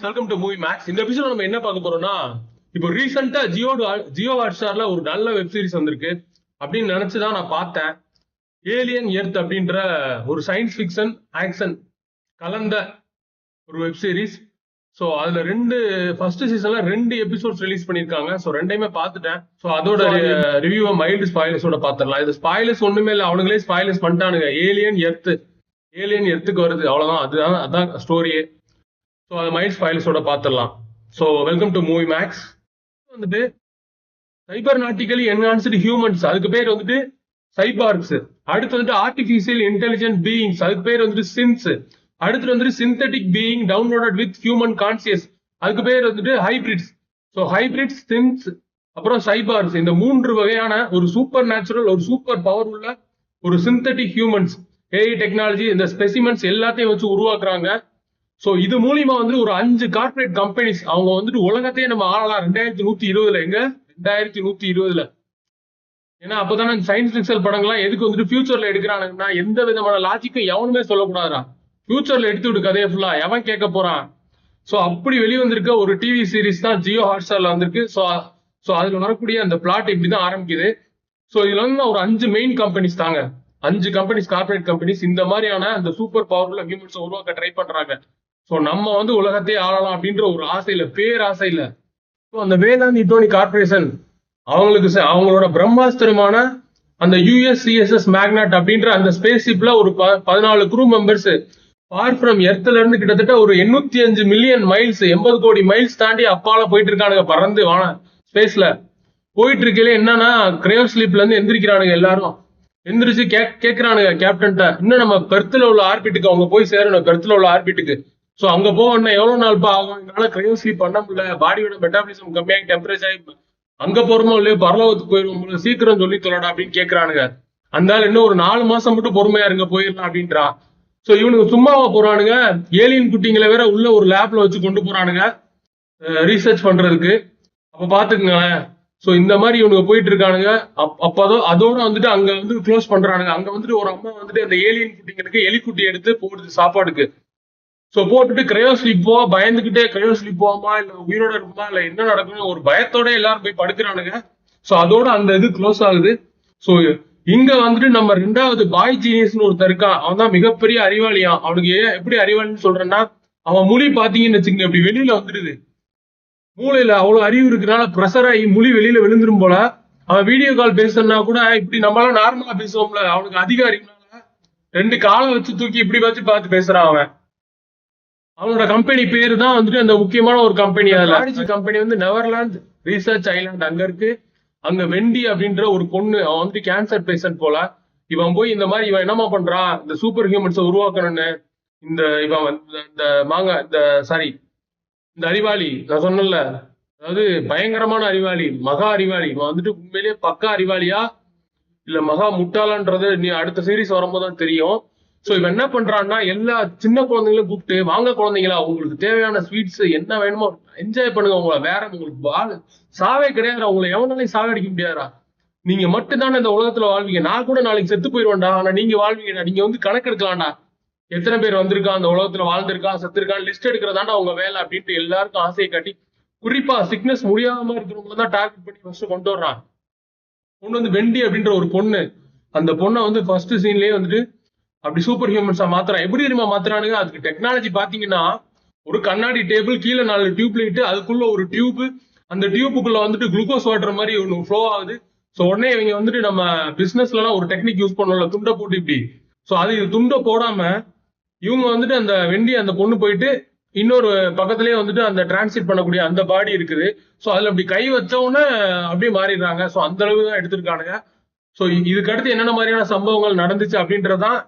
Welcome to movie max. இந்த episode நம்ம என்ன பார்க்க போறோம்னா, இப்போ ரீசெண்டா ஜியோ ஹாட்ஸ்டார்ல ஒரு நல்ல வெப் சீரிஸ் வந்திருக்கு அப்படின்னு நினைச்சுதான் நான் பார்த்தேன். ஏலியன் எர்த் அப்படின்ற ஒரு சயின்ஸ் ஃபிக்ஷன் ஆக்ஷன் கலந்த ஒரு வெப் சீரிஸ். ஸோ அதுல ஃபர்ஸ்ட் சீசன்ல 2 எபிசோட்ஸ் ரிலீஸ் பண்ணிருக்காங்க. ஸோ ரெண்டையுமே பார்த்துட்டேன். ஸோ அதோட ரிவ்யூவை மைல்டு ஸ்பாயிலர்ஸோட பார்த்துடலாம். இது ஸ்பாயிலர்ஸ் ஒண்ணுமே இல்லை, அவனுங்களே ஸ்பாயிலர்ஸ் பண்ணிட்டானுங்க. ஏலியன் எர்த்துக்கு வருது, அவ்வளவுதான். அதான் ஸ்டோரியே. ஸோ அதை மைல்ட் ஸ்பாயில்ஸோட பார்த்துடலாம். So welcome to movie max. வந்துட்டு சைபர் நாட்டிக்கலி என்ஹான்ஸ்டு ஹியூமன்ஸ், அதுக்கு பேர் வந்துட்டு சைபார்க்ஸ். அடுத்து வந்துட்டு ஆர்டிஃபிஷியல் இன்டெலிஜென்ட் பீயிங்ஸ், அதுக்கு பேர் வந்துட்டு சின்ஸ். அடுத்து வந்துட்டு synthetic being downloaded with human conscious, அதுக்கு பேர் வந்துட்டு ஹைபிரிட்ஸ். ஸோ ஹைபிரிட்ஸ், சின்ஸ், அப்புறம் சைபார்க்ஸ், இந்த 3 வகையான ஒரு சூப்பர் நேச்சுரல், ஒரு சூப்பர் பவர் உள்ள ஒரு சிந்தட்டிக் ஹியூமன்ஸ், ஏஐ டெக்னாலஜி, இந்த ஸ்பெசிமென்ஸ் எல்லாத்தையும் வச்சு உருவாக்குறாங்க. ஸோ இது மூலியமா வந்து ஒரு 5 கார்பரேட் கம்பெனிஸ் அவங்க வந்துட்டு உலகத்தையே நம்ம ஆளலாம் 2120. எங்க 2120? ஏன்னா அப்பதானே சயின்ஸ் ஃபிக்ஷன் படங்கள்லாம் எதுக்கு வந்துட்டு ஃபியூச்சர்ல எடுக்கிறானுங்கன்னா, எந்த விதமான லாஜிக்கும் எவனுமே சொல்லக்கூடாதா, ஃபியூச்சர்ல எடுத்து விடு கதையை ஃபுல்லா, எவன் கேட்க போறான். ஸோ அப்படி வெளிவந்திருக்க ஒரு டிவி சீரிஸ் தான் ஜியோ ஹாட்ஸ்டார்ல வந்திருக்கு. ஸோ அதுல வரக்கூடிய அந்த பிளாட் இப்படிதான் ஆரம்பிக்குது. ஸோ இதுல வந்து ஒரு 5 மெயின் கம்பெனிஸ் தாங்க, 5 கம்பெனிஸ், கார்பரேட் கம்பெனிஸ் இந்த மாதிரியான அந்த சூப்பர் பவர்ஃபுல் ஹியூமன்ஸ் உருவாக்க ட்ரை பண்றாங்க. ஸோ நம்ம வந்து உலகத்தையே ஆளலாம் அப்படின்ற ஒரு ஆசையில, பேராசையில, ஸோ அந்த வேதாந்த் இட்டோனி கார்பரேஷன் அவங்களோட பிரம்மாஸ்திரமான அந்த யுஎஸ்சிஎஸ்எஸ் மேக்னட் அப்படின்ற அந்த ஸ்பேஸ் ஷிப்ல ஒரு 14 க்ரூ மெம்பர்ஸ் ஃபார் ஃப்ரம் எர்த்ல இருந்து கிட்டத்தட்ட ஒரு 805 மில்லியன் மைல்ஸ், 80 கோடி மைல்ஸ் தாண்டி அப்பால போயிட்டு இருக்கானுங்க. பறந்து வான ஸ்பேஸ்ல போயிட்டு இருக்கையில என்னன்னா, கிரையோ ஸ்லீப்ல இருந்து எந்திரிக்கிறானுங்க. எல்லாரும் எந்திரிச்சு கேட்கிறானுங்க கேப்டன்ட்ட, இன்னும் நம்ம பெர்த்ல உள்ள ஆர்பிட்டுக்கு அவங்க போய் சேரணும், பெர்த்ல உள்ள ஆர்பிட்டுக்கு. ஸோ அங்க போகணும்னா எவ்வளவு நாள் ஆகும், என்னால கிரையோ ஸ்லீப் பண்ண முடியல, பாடியோட மெட்டாபாலிசம் கம்மியாகி டெம்பரேச்சர் அங்க போறோமோ இல்லையோ பரலோகத்துக்கு போயிருவோம், சீக்கிரம் சொல்லி தொல்லடா அப்படின்னு கேட்கறானுங்க. அந்த இன்னும் ஒரு 4 மாசம் மட்டும் பொறுமையா இருங்க, போயிடலாம் அப்படின்றான். ஸோ இவனுக்கு சும்மாவா போறானுங்க, ஏலியன் குட்டிங்களை வேற உள்ள ஒரு லேப்ல வச்சு கொண்டு போறானுங்க ரீசர்ச் பண்றதுக்கு. அப்ப பாத்துக்குங்களேன். ஸோ இந்த மாதிரி இவனுக்கு போயிட்டு இருக்கானுங்க. அதோட வந்துட்டு அங்க வந்து க்ளோஸ் பண்றானுங்க. அங்க வந்துட்டு ஒரு அம்மா வந்துட்டு அந்த ஏலியன் குட்டிங்களுக்கு எலிக்குட்டி எடுத்து போடுது சாப்பாடுக்கு. ஸோ போட்டுட்டு கிரையோ ஸ்லீப் பயந்துகிட்டே கிரையோ ஸ்லீப் போவாமா இல்ல உயிரோட இருக்குமா இல்ல என்ன நடக்கும்னு ஒரு பயத்தோட எல்லாரும் போய் படுக்கிறானுங்க. ஸோ அதோட அந்த இது க்ளோஸ் ஆகுது. ஸோ இங்க வந்துட்டு நம்ம 2வது பாய் ஜீனியஸ்னு ஒருத்தர் இருக்கான். அவன் தான் மிகப்பெரிய அறிவாளியான். அவனுக்கு எப்படி அறிவாளின்னு சொல்றேன்னா, அவன் மொழி பாத்தீங்கன்னு வச்சுக்கோங்க, இப்படி வெளியில வந்துடுது. மூளையில அவ்வளவு அறிவு இருக்கிறனால ப்ரெஷர் ஆகி மொழி வெளியில விழுந்துரும் போல. அவன் வீடியோ கால் பேசுறதுனா கூட இப்படி நம்மளால நார்மலா பேசுவோம்ல, அவனுக்கு அதிக அறிவுனால 2 காலை வச்சு தூக்கி இப்படி வச்சு பார்த்து பேசுறான் அவன். அவனோட கம்பெனி பேரு தான் வந்துட்டு அந்த முக்கியமான ஒரு கம்பெனி. அதுல கம்பெனி வந்து நெவர்லாந்து ரிசர்ச் ஐலாண்ட் அங்க இருக்கு. அங்க வெண்டி அப்படின்ற ஒரு பொண்ணு, அவன் வந்துட்டு கேன்சர் பேஷண்ட் போல. இவன் போய் இந்த மாதிரி இவன் என்னமா பண்றான், இந்த சூப்பர் ஹியூமன்ஸை உருவாக்கணும்னு இவன் இந்த அறிவாளி நான் சொன்னல, அதாவது பயங்கரமான அறிவாளி, மகா அறிவாளி. இவன் வந்துட்டு உண்மையிலேயே பக்கா அறிவாளியா இல்ல மகா முட்டாளான்றது நீ அடுத்த சீரீஸ் வரும்போதுதான் தெரியும். ஸோ இவன் என்ன பண்றான்னா, எல்லா சின்ன குழந்தைங்களும் கூப்பிட்டு, வாங்க குழந்தைங்களா, உங்களுக்கு தேவையான ஸ்வீட்ஸ் என்ன வேணுமோ என்ஜாய் பண்ணுங்க, உங்களை வேற உங்களுக்கு சாவே கிடையாது, உங்களை எவனாலையும் சாவடிக்க முடியாதா, நீங்க மட்டும் தானே இந்த உலகத்துல வாழ்வீங்க, நான் கூட நாளைக்கு செத்து போயிடுவேன்டா, ஆனா நீங்க வாழ்வீங்கடா, நீங்க வந்து கணக்கு எடுக்கலாம்டா, எத்தனை பேர் வந்திருக்கா அந்த உலகத்துல, வாழ்ந்திருக்கான் செத்துருக்கான் லிஸ்ட் எடுக்கிறதாண்டா உங்க வேலை அப்படின்ட்டு எல்லாருக்கும் ஆசையை காட்டி, குறிப்பா சிக்னஸ் முடியாம இருக்கிறவங்க தான் டார்கெட் பண்ணி ஃபர்ஸ்ட் கொண்டு வர்றான். பொண்ணு வந்து வெண்டி அப்படின்ற ஒரு பொண்ணு. அந்த பொண்ணை வந்து ஃபர்ஸ்ட் சீன்லயே வந்துட்டு அப்படி சூப்பர் ஹியூமன்ஸா மாத்துறான். எப்படி தெரியுமா மாத்துறானுங்க, அதுக்கு டெக்னாலஜி பாத்தீங்கன்னா, ஒரு கண்ணாடி டேபிள், கீழே 4 டியூப் லைட், அதுக்குள்ள ஒரு டியூப், அந்த டியூப்புக்குள்ள வந்துட்டு குளுக்கோஸ் வாட்டர் மாதிரி ஒன்று ஃப்ளோ ஆகுது. ஸோ உடனே இவங்க வந்துட்டு நம்ம பிசினஸ்ல எல்லாம் ஒரு டெக்னிக் யூஸ் பண்ணல, துண்டை போட்டு இப்படி. ஸோ அது துண்டை போடாம இவங்க வந்துட்டு அந்த வெண்டி அந்த பொண்ணு போயிட்டு இன்னொரு பக்கத்துலயே வந்துட்டு அந்த டிரான்ஸ்லேட் பண்ணக்கூடிய அந்த பாடி இருக்குது. ஸோ அதுல அப்படி கை வச்ச உடனே அப்படியே மாறிடுறாங்க. ஸோ அந்த அளவு தான் எடுத்திருக்கானுங்க. ஸோ இதுக்கு அடுத்து என்னென்ன மாதிரியான சம்பவங்கள் நடந்துச்சு அப்படின்றதான்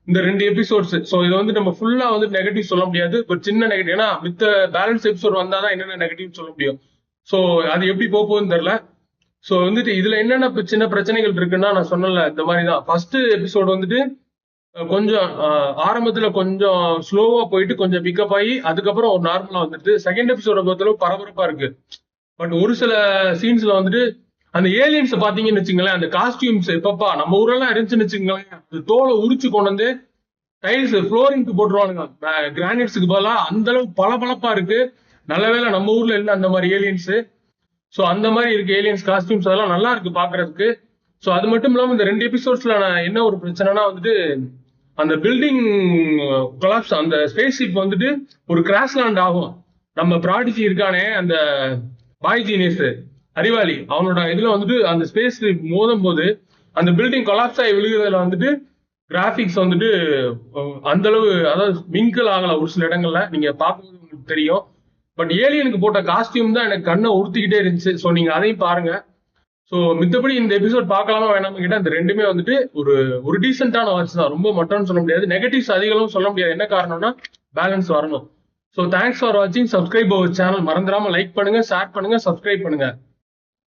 இந்த 2 எபிசோட்ஸ். ஸோ இது வந்து நம்ம ஃபுல்லா வந்து நெகட்டிவ் சொல்ல முடியாது, ஒரு சின்ன நெகட்டிவ், ஏன்னா மித்த பேலன்ஸ் எபிசோட் வந்தாதான் என்னென்ன நெகட்டிவ் சொல்ல முடியும். ஸோ அது எப்படி போகுதுன்னு தெரியல. ஸோ வந்துட்டு இதுல என்னென்ன சின்ன பிரச்சனைகள் இருக்குன்னா, நான் சொன்னல இந்த மாதிரி தான். ஃபர்ஸ்ட் எபிசோட் வந்துட்டு கொஞ்சம் ஆரம்பத்துல கொஞ்சம் ஸ்லோவா போயிட்டு கொஞ்சம் பிக்கப் ஆகி அதுக்கப்புறம் ஒரு நார்மலா வந்துட்டு, செகண்ட் எபிசோட பொறுத்தளவு பரபரப்பா இருக்கு. பட் ஒரு சில சீன்ஸ்ல வந்துட்டு அந்த ஏலியன்ஸ் பாத்தீங்கன்னு வச்சுங்களேன், அந்த காஸ்டியூம்ஸ் எப்பப்பா நம்ம ஊரெல்லாம் இருந்துச்சுன்னு வச்சுங்களேன், அந்த தோலை உரிச்சு கொண்டு வந்து டைல்ஸ் ஃப்ளோரிங்க்கு போட்டுருவானுங்க, கிரானைட்ஸுக்கு பதிலா. அந்த அளவுக்கு பளபளப்பா இருக்கு. நல்ல வேளை நம்ம ஊர்ல இல்ல அந்த மாதிரி ஏலியன்ஸ். ஸோ அந்த மாதிரி இருக்கு ஏலியன்ஸ் காஸ்டியூம்ஸ், அதெல்லாம் நல்லா இருக்கு பாக்குறதுக்கு. ஸோ அது மட்டும் இல்லாம இந்த 2 எபிசோட்ஸ்ல நான் என்ன ஒரு பிரச்சனைனா வந்துட்டு, அந்த பில்டிங் கொலாப்ஸ், அந்த ஸ்பேஸ் ஷிப் வந்துட்டு ஒரு கிராஷ் லேண்ட் ஆகும். நம்ம ப்ராடிஜி இருக்கானே அந்த பாய் ஜீனியஸ் அறிவாளி, அவனோட இதுல வந்துட்டு அந்த ஸ்பேஸ் மோதும் போது அந்த பில்டிங் கொலாப்ஸ் ஆகி விழுகிறதுல வந்துட்டு கிராபிக்ஸ் வந்துட்டு அந்த அளவு, அதாவது மிங்கிள் ஆகல ஒரு சில இடங்கள்ல, நீங்க பார்க்கும்போது உங்களுக்கு தெரியும். பட் ஏலியனுக்கு போட்ட காஸ்டியூம் தான் எனக்கு கண்ணை உறுத்திக்கிட்டே இருந்துச்சு. ஸோ நீங்க அதையும் பாருங்க. ஸோ மித்தபடி இந்த எபிசோட் பார்க்கலாமா வேணாம கேட்டா, இந்த ரெண்டுமே வந்துட்டு ஒரு ஒரு டீசென்டான வாட்ச் தான். ரொம்ப மட்டம்னு சொல்ல முடியாது, நெகட்டிவ்ஸ் அதிகம் சொல்ல முடியாது. என்ன காரணம்னா பேலன்ஸ் வரணும். ஸோ தேங்க்ஸ் ஃபார் வாட்சிங். சப்ஸ்கிரைப் அவர் சேனல் மறந்துடாம லைக் பண்ணுங்க, ஷேர் பண்ணுங்க, சப்ஸ்கிரைப் பண்ணுங்க.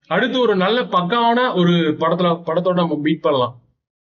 அடுத்து ஒரு நல்ல பக்காவான ஒரு படத்தோட நம்ம மீட் பண்ணலாம்.